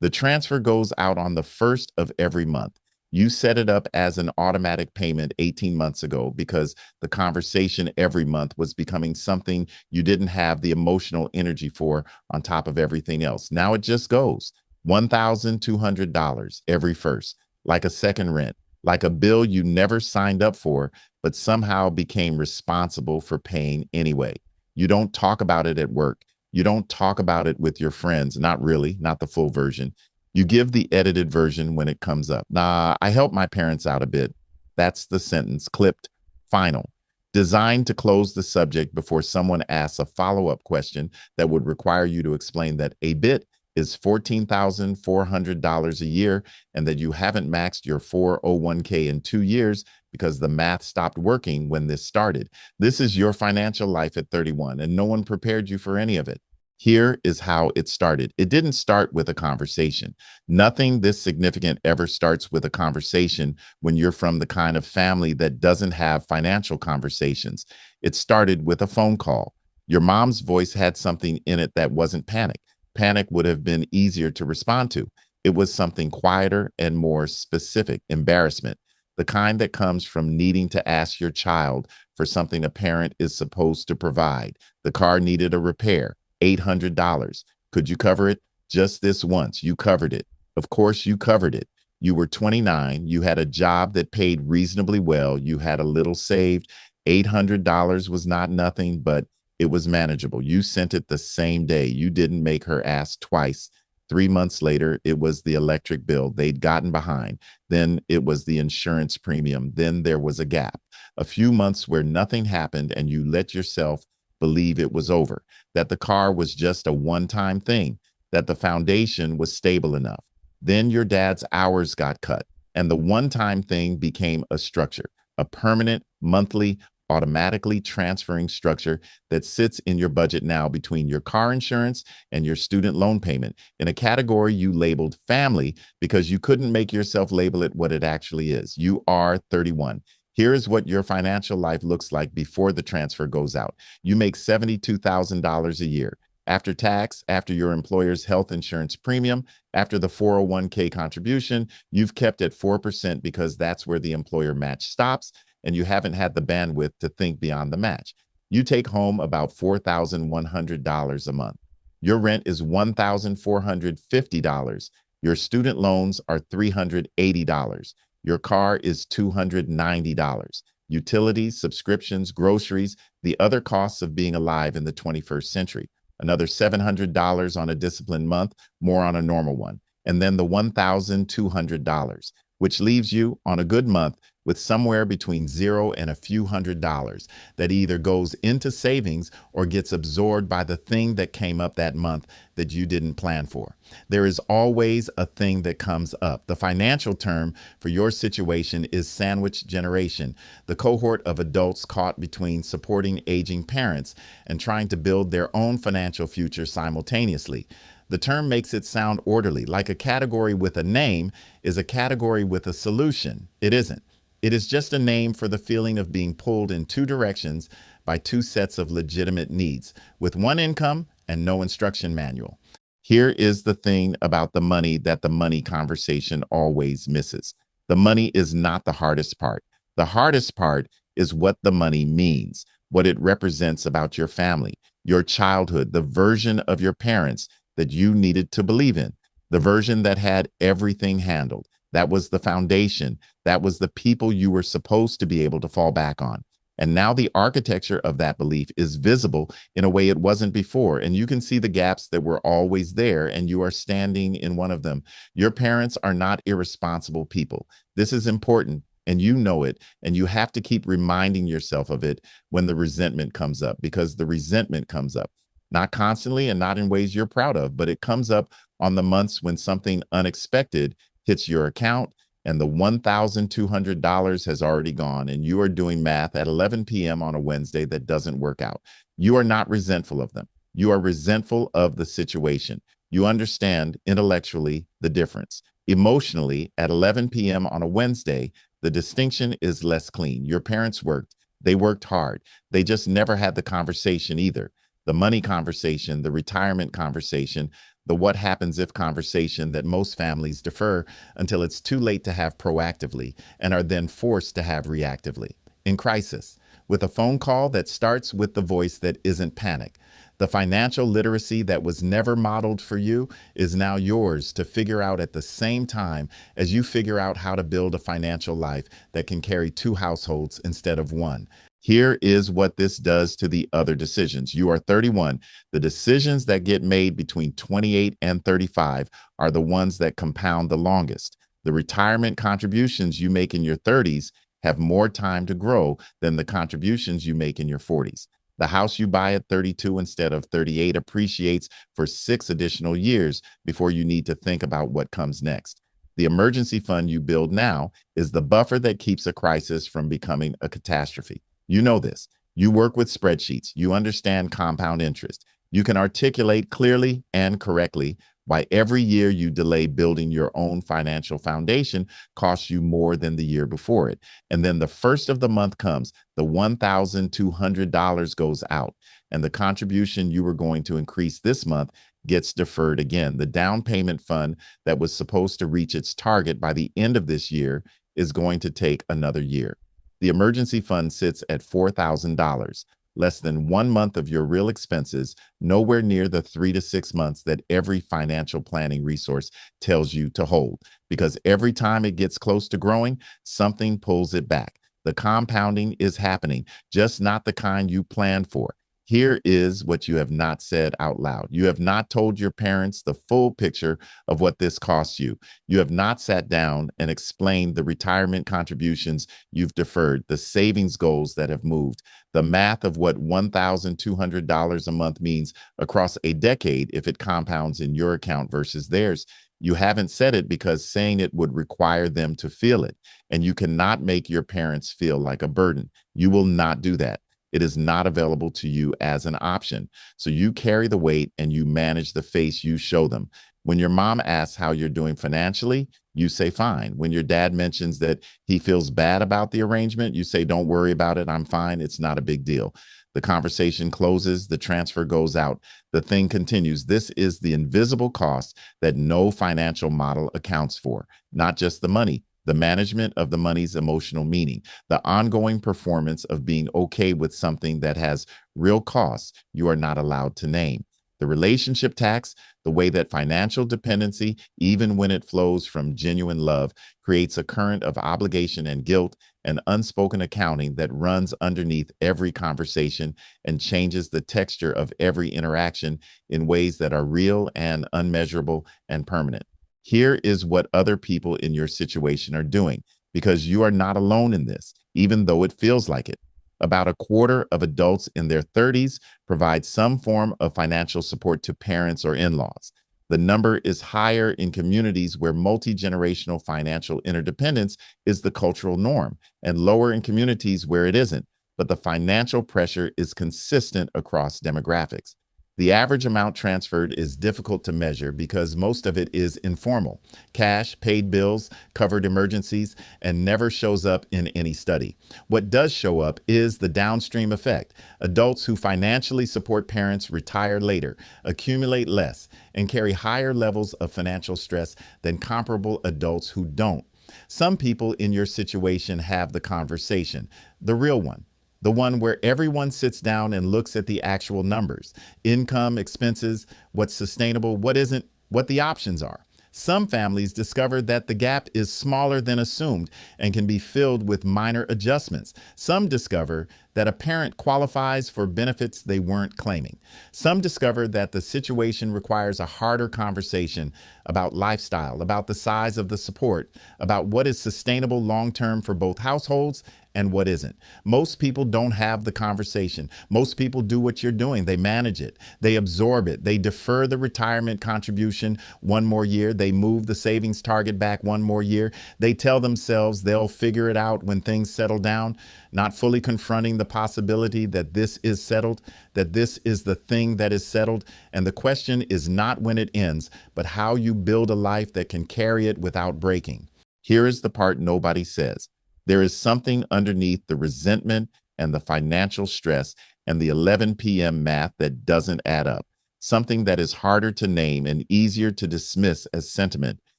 The transfer goes out on the first of every month. You set it up as an automatic payment 18 months ago because the conversation every month was becoming something you didn't have the emotional energy for on top of everything else. Now it just goes $1,200 every first, like a second rent, like a bill you never signed up for, but somehow became responsible for paying anyway. You don't talk about it at work. You don't talk about it with your friends. Not really, not the full version. You give the edited version when it comes up. Nah, I helped my parents out a bit. That's the sentence, clipped, final, designed to close the subject before someone asks a follow-up question that would require you to explain that a bit is $14,400 a year and that you haven't maxed your 401k in 2 years because the math stopped working when this started. This is your financial life at 31, and no one prepared you for any of it. Here is how it started. It didn't start with a conversation. Nothing this significant ever starts with a conversation when you're from the kind of family that doesn't have financial conversations. It started with a phone call. Your mom's voice had something in it that wasn't panic. Panic would have been easier to respond to. It was something quieter and more specific, embarrassment, the kind that comes from needing to ask your child for something a parent is supposed to provide. The car needed a repair, $800. Could you cover it? Just this once. You covered it. Of course, you covered it. You were 29. You had a job that paid reasonably well. You had a little saved. $800 was not nothing, but it was manageable. You sent it the same day. You didn't make her ask twice. 3 months later, it was the electric bill. They'd gotten behind. Then it was the insurance premium. Then there was a gap. A few months where nothing happened and you let yourself believe it was over, that the car was just a one-time thing, that the foundation was stable enough. Then your dad's hours got cut, and the one-time thing became a structure, a permanent, monthly, automatically transferring structure that sits in your budget now between your car insurance and your student loan payment in a category you labeled family because you couldn't make yourself label it what it actually is. You are 31. Here is what your financial life looks like before the transfer goes out. You make $72,000 a year. After tax, after your employer's health insurance premium, after the 401k contribution, you've kept at 4% because that's where the employer match stops, and you haven't had the bandwidth to think beyond the match. You take home about $4,100 a month. Your rent is $1,450. Your student loans are $380. Your car is $290. Utilities, subscriptions, groceries, the other costs of being alive in the 21st century. Another $700 on a disciplined month, more on a normal one. And then the $1,200, which leaves you on a good month with somewhere between zero and a few $100s that either goes into savings or gets absorbed by the thing that came up that month that you didn't plan for. There is always a thing that comes up. The financial term for your situation is sandwich generation, the cohort of adults caught between supporting aging parents and trying to build their own financial future simultaneously. The term makes it sound orderly, like a category with a name is a category with a solution. It isn't. It is just a name for the feeling of being pulled in two directions by two sets of legitimate needs, with one income and no instruction manual. Here is the thing about the money that the money conversation always misses. The money is not the hardest part. The hardest part is what the money means, what it represents about your family, your childhood, the version of your parents that you needed to believe in, the version that had everything handled. That was the foundation. That was the people you were supposed to be able to fall back on. And now the architecture of that belief is visible in a way it wasn't before. And you can see the gaps that were always there, and you are standing in one of them. Your parents are not irresponsible people. This is important, and you know it, and you have to keep reminding yourself of it when the resentment comes up, because the resentment comes up, not constantly and not in ways you're proud of, but it comes up on the months when something unexpected hits your account and the $1,200 has already gone and you are doing math at 11 p.m. on a Wednesday that doesn't work out. You are not resentful of them. You are resentful of the situation. You understand intellectually the difference. Emotionally, at 11 p.m. on a Wednesday, the distinction is less clean. Your parents worked. They worked hard. They just never had the conversation either. The money conversation, the retirement conversation, the what happens if conversation that most families defer until it's too late to have proactively and are then forced to have reactively. In crisis, with a phone call that starts with the voice that isn't panic. The financial literacy that was never modeled for you is now yours to figure out at the same time as you figure out how to build a financial life that can carry two households instead of one. Here is what this does to the other decisions. You are 31. The decisions that get made between 28 and 35 are the ones that compound the longest. The retirement contributions you make in your 30s have more time to grow than the contributions you make in your 40s. The house you buy at 32 instead of 38 appreciates for 6 additional years before you need to think about what comes next. The emergency fund you build now is the buffer that keeps a crisis from becoming a catastrophe. You know this. You work with spreadsheets. You understand compound interest. You can articulate clearly and correctly why every year you delay building your own financial foundation costs you more than the year before it. And then the first of the month comes, the $1,200 goes out, and the contribution you were going to increase this month gets deferred again. The down payment fund that was supposed to reach its target by the end of this year is going to take another year. The emergency fund sits at $4,000, less than 1 month of your real expenses, nowhere near the 3 to 6 months that every financial planning resource tells you to hold. Because every time it gets close to growing, something pulls it back. The compounding is happening, just not the kind you planned for. Here is what you have not said out loud. You have not told your parents the full picture of what this costs you. You have not sat down and explained the retirement contributions you've deferred, the savings goals that have moved, the math of what $1,200 a month means across a decade if it compounds in your account versus theirs. You haven't said it because saying it would require them to feel it, and you cannot make your parents feel like a burden. You will not do that. It is not available to you as an option. So you carry the weight and you manage the face you show them. When your mom asks how you're doing financially, you say fine. When your dad mentions that he feels bad about the arrangement, you say, don't worry about it. I'm fine. It's not a big deal. The conversation closes, the transfer goes out, the thing continues. This is the invisible cost that no financial model accounts for, not just the money, the management of the money's emotional meaning, the ongoing performance of being okay with something that has real costs you are not allowed to name. The relationship tax, the way that financial dependency, even when it flows from genuine love, creates a current of obligation and guilt and unspoken accounting that runs underneath every conversation and changes the texture of every interaction in ways that are real and unmeasurable and permanent. Here is what other people in your situation are doing, because you are not alone in this, even though it feels like it. About a quarter of adults in their 30s provide some form of financial support to parents or in-laws. The number is higher in communities where multi-generational financial interdependence is the cultural norm, and lower in communities where it isn't. But the financial pressure is consistent across demographics. The average amount transferred is difficult to measure because most of it is informal. Cash, paid bills, covered emergencies, and never shows up in any study. What does show up is the downstream effect. Adults who financially support parents retire later, accumulate less, and carry higher levels of financial stress than comparable adults who don't. Some people in your situation have the conversation, the real one. The one where everyone sits down and looks at the actual numbers, income, expenses, what's sustainable, what isn't, what the options are. Some families discover that the gap is smaller than assumed and can be filled with minor adjustments. Some discover that a parent qualifies for benefits they weren't claiming. Some discover that the situation requires a harder conversation about lifestyle, about the size of the support, about what is sustainable long-term for both households and what isn't. Most people don't have the conversation. Most people do what you're doing. They manage it. They absorb it. They defer the retirement contribution one more year. They move the savings target back one more year. They tell themselves they'll figure it out when things settle down, not fully confronting the possibility that this is settled, that this is the thing that is settled. And the question is not when it ends, but how you build a life that can carry it without breaking. Here is the part nobody says. There is something underneath the resentment and the financial stress and the 11 p.m. math that doesn't add up. something that is harder to name and easier to dismiss as sentiment.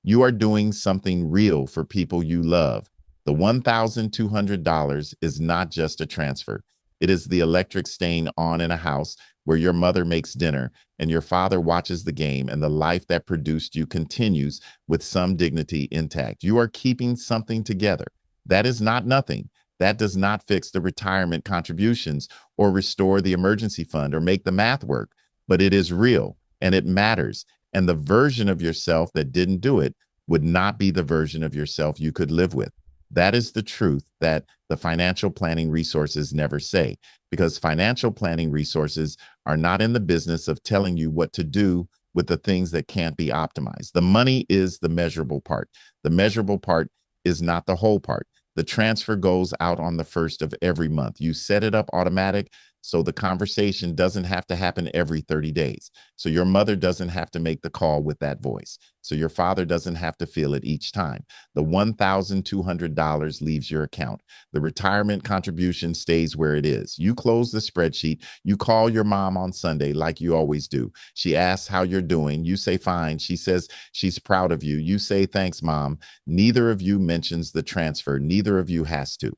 You are doing something real for people you love. The $1,200 is not just a transfer. It is the electric stain on in a house where your mother makes dinner and your father watches the game, and the life that produced you continues with some dignity intact. You are keeping something together. That is not nothing. That does not fix the retirement contributions or restore the emergency fund or make the math work, but it is real and it matters. And the version of yourself that didn't do it would not be the version of yourself you could live with. That is the truth that the financial planning resources never say, because financial planning resources are not in the business of telling you what to do with the things that can't be optimized. The money is the measurable part. The measurable part is not the whole part. The transfer goes out on the first of every month. You set it up automatic so the conversation doesn't have to happen every 30 days. So your mother doesn't have to make the call with that voice. So your father doesn't have to feel it each time. The $1,200 leaves your account. The retirement contribution stays where it is. You close the spreadsheet. You call your mom on Sunday like you always do. She asks how you're doing. You say fine. She says she's proud of you. You say thanks, mom. Neither of you mentions the transfer. Neither of you has to.